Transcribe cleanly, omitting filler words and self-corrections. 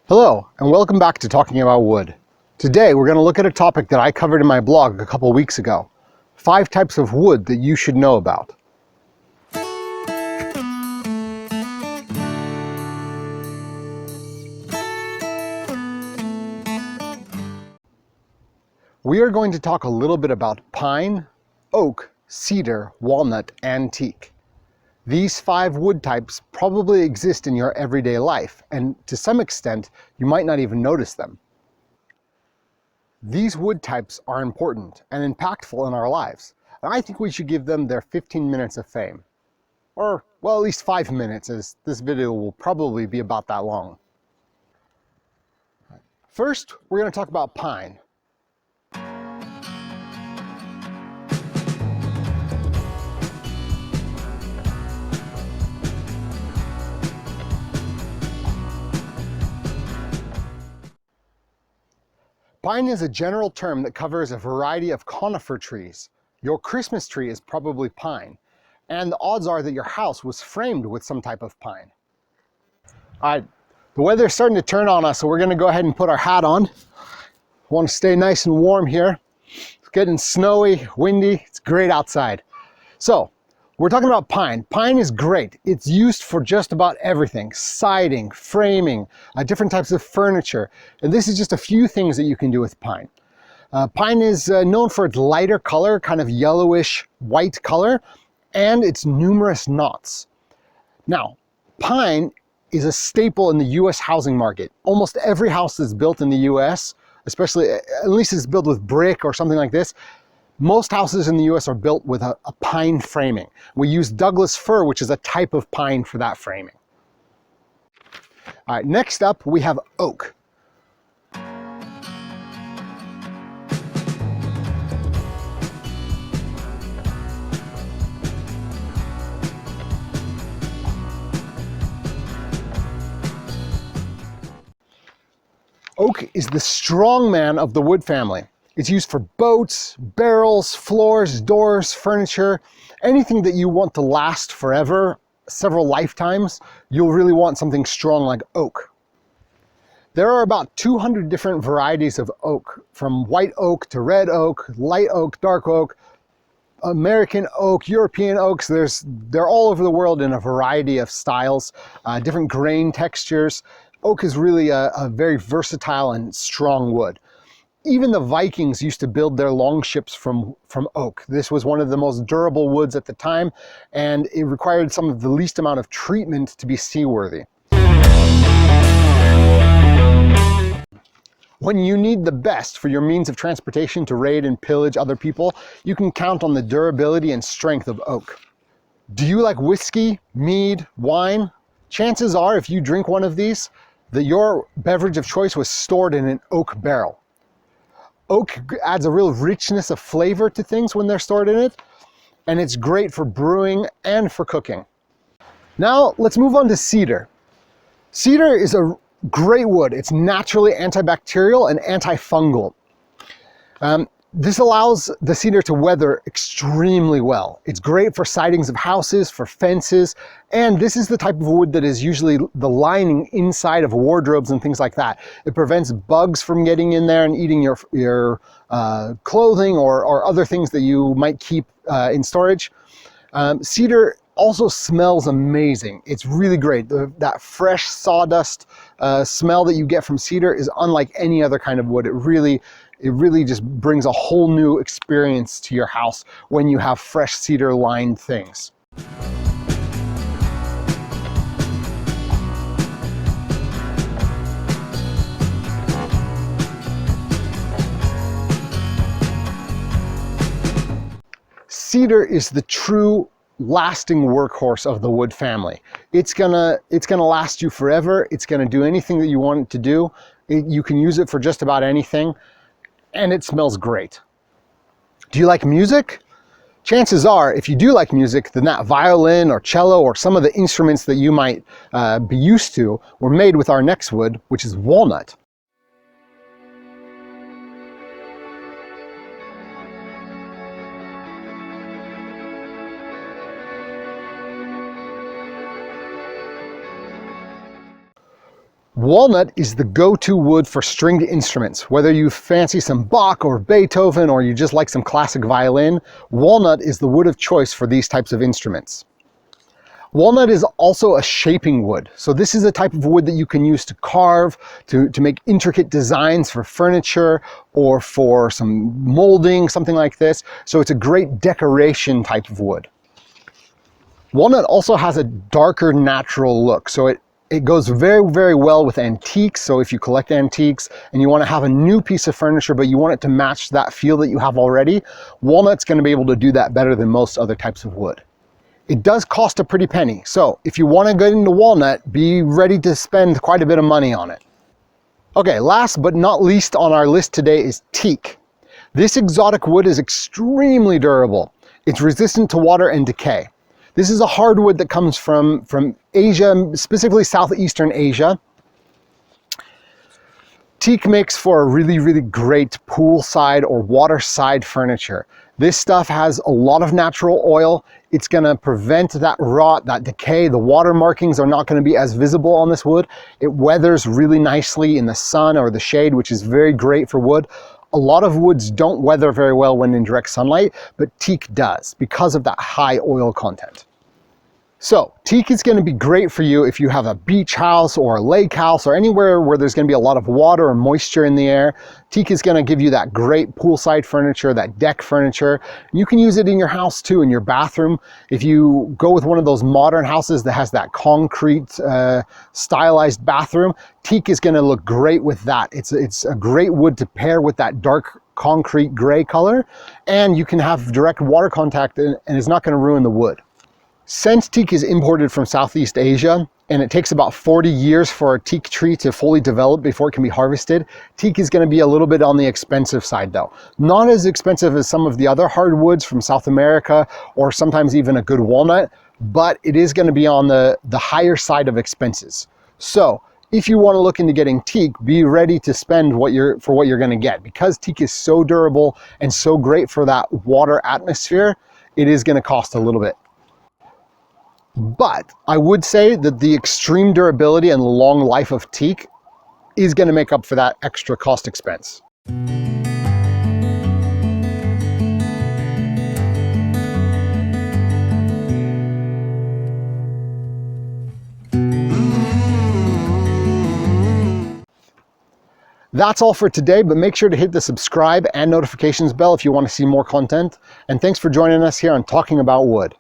Hello, and welcome back to Talking About Wood. Today we're going to look at a topic that I covered in my blog a couple weeks ago. 5 types of wood that you should know about. We are going to talk a little bit about pine, oak, cedar, walnut, and teak. These 5 wood types probably exist in your everyday life, and to some extent, you might not even notice them. These wood types are important and impactful in our lives, and I think we should give them their 15 minutes of fame. Or, well, at least 5 minutes, as this video will probably be about that long. First, we're going to talk about pine. Pine is a general term that covers a variety of conifer trees. Your Christmas tree is probably pine, and the odds are that your house was framed with some type of pine. The weather's starting to turn on us, so we're going to go ahead and put our hat on. We want to stay nice and warm here. It's getting snowy, windy, it's great outside. So, we're talking about pine. Pine is great. It's used for just about everything. Siding, framing, different types of furniture. And this is just a few things that you can do with pine. Pine is known for its lighter color, kind of yellowish white color, and its numerous knots. Now, pine is a staple in the US housing market. Almost every house that's built in the US, especially, at least it's built with brick or something like this, most houses in the US are built with a pine framing. We use Douglas fir, which is a type of pine, for that framing. All right, next up we have oak. Oak is the strong man of the wood family. It's used for boats, barrels, floors, doors, furniture, anything that you want to last forever, several lifetimes. You'll really want something strong like oak. There are about 200 different varieties of oak, from white oak to red oak, light oak, dark oak, American oak, European oaks. They're all over the world in a variety of styles, different grain textures. Oak is really a very versatile and strong wood. Even the Vikings used to build their longships from oak. This was one of the most durable woods at the time, and it required some of the least amount of treatment to be seaworthy. When you need the best for your means of transportation to raid and pillage other people, you can count on the durability and strength of oak. Do you like whiskey, mead, wine? Chances are, if you drink one of these, that your beverage of choice was stored in an oak barrel. Oak adds a real richness of flavor to things when they're stored in it, and it's great for brewing and for cooking. Now let's move on to cedar. Cedar is a great wood. It's naturally antibacterial and antifungal. This allows the cedar to weather extremely well. It's great for sidings of houses, for fences, and this is the type of wood that is usually the lining inside of wardrobes and things like that. It prevents bugs from getting in there and eating your clothing or other things that you might keep in storage. Cedar also smells amazing. It's really great. That fresh sawdust smell that you get from cedar is unlike any other kind of wood. It really just brings a whole new experience to your house when you have fresh cedar lined things. Cedar is the true lasting workhorse of the wood family. It's gonna last you forever. It's gonna do anything that you want it to do. You can use it for just about anything, and it smells great. Do you like music? Chances are, if you do like music, then that violin or cello or some of the instruments that you might be used to were made with our next wood, which is walnut. Walnut is the go-to wood for stringed instruments. Whether you fancy some Bach or Beethoven or you just like some classic violin, walnut is the wood of choice for these types of instruments. Walnut is also a shaping wood. So this is a type of wood that you can use to carve, to make intricate designs for furniture or for some molding, something like this. So it's a great decoration type of wood. Walnut also has a darker natural look. So it goes very, very well with antiques. So if you collect antiques and you want to have a new piece of furniture, but you want it to match that feel that you have already, walnut's going to be able to do that better than most other types of wood. It does cost a pretty penny. So if you want to get into walnut, be ready to spend quite a bit of money on it. Okay, last but not least on our list today is teak. This exotic wood is extremely durable. It's resistant to water and decay. This is a hardwood that comes from Asia, specifically Southeastern Asia. Teak makes for a really, really great poolside or waterside furniture. This stuff has a lot of natural oil. It's going to prevent that rot, that decay. The water markings are not going to be as visible on this wood. It weathers really nicely in the sun or the shade, which is very great for wood. A lot of woods don't weather very well when in direct sunlight, but teak does because of that high oil content. So teak is going to be great for you if you have a beach house or a lake house or anywhere where there's going to be a lot of water or moisture in the air. Teak is going to give you that great poolside furniture, that deck furniture. You can use it in your house too, in your bathroom. If you go with one of those modern houses that has that concrete stylized bathroom, teak is going to look great with that. It's a great wood to pair with that dark concrete gray color, and you can have direct water contact and it's not going to ruin the wood. Since teak is imported from Southeast Asia, and it takes about 40 years for a teak tree to fully develop before it can be harvested, teak is going to be a little bit on the expensive side though. Not as expensive as some of the other hardwoods from South America, or sometimes even a good walnut, but it is going to be on the higher side of expenses. So if you want to look into getting teak, be ready to spend for what you're going to get. Because teak is so durable and so great for that water atmosphere, it is going to cost a little bit. But I would say that the extreme durability and long life of teak is going to make up for that extra cost expense. That's all for today, but make sure to hit the subscribe and notifications bell if you want to see more content. And thanks for joining us here on Talking About Wood.